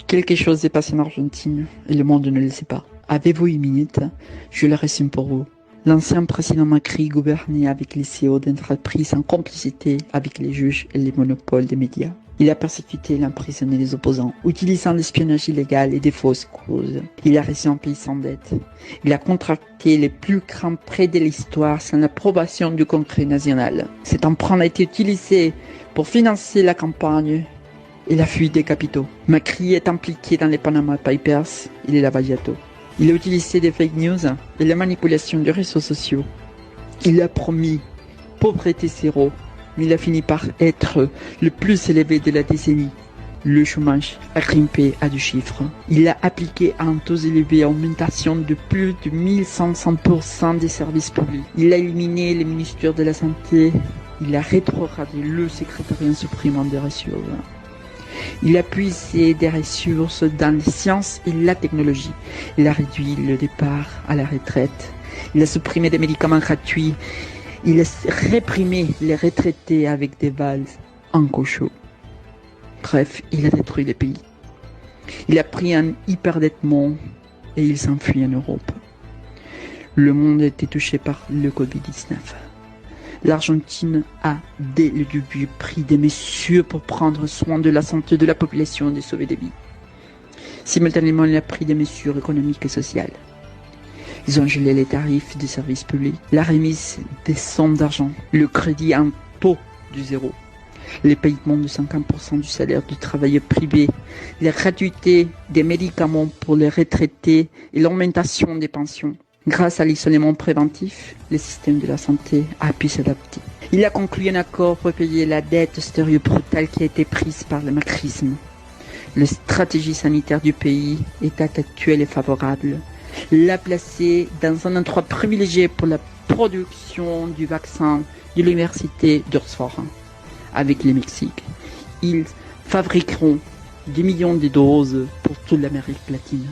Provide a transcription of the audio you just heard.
Quelque chose s'est passé en Argentine et le monde ne le sait pas. Avez-vous une minute? Je le résume pour vous. L'ancien président Macri gouvernait avec les CEO d'entreprises en complicité avec les juges et les monopoles des médias. Il a persécuté et emprisonné les opposants, utilisant l'espionnage illégal et des fausses causes. Il a réussi un pays sans dette. Il a contracté les plus grands prêts de l'histoire sans l'approbation du Congrès national. Cet emprunt a été utilisé pour financer la campagne et la fuite des capitaux. Macri est impliqué dans les Panama Papers et les lavage-to. Il a utilisé des fake news et la manipulation des réseaux sociaux. Il a promis pauvreté zéro, mais il a fini par être le plus élevé de la décennie. Le chômage a grimpé à 2 chiffres. Il a appliqué un taux élevé d'augmentation de plus de 1500% des services publics. Il a éliminé le ministère de la Santé. Il a rétrogradé le secrétariat en supprimant des ressources. Il a puisé des ressources dans les sciences et la technologie. Il a réduit le départ à la retraite. Il a supprimé des médicaments gratuits. Il a réprimé les retraités avec des valses en cochon. Bref, il a détruit les pays. Il a pris un hyperdettement et il s'enfuit en Europe. Le monde a été touché par le Covid-19. L'Argentine a, dès le début, pris des mesures pour prendre soin de la santé de la population et de sauver des vies. Simultanément, il a pris des mesures économiques et sociales. Ils ont gelé les tarifs des services publics, la remise des sommes d'argent, le crédit à un taux du zéro, les paiements de 50% du salaire du travailleur privé, la gratuité des médicaments pour les retraités et l'augmentation des pensions. Grâce à l'isolement préventif, le système de la santé a pu s'adapter. Il a conclu un accord pour payer la dette stéréo brutale qui a été prise par le macrisme. La stratégie sanitaire du pays, état actuel, est favorable. L'a placé dans un endroit privilégié pour la production du vaccin de l'université d'Oxford avec le Mexique. Ils fabriqueront des millions de doses pour toute l'Amérique latine.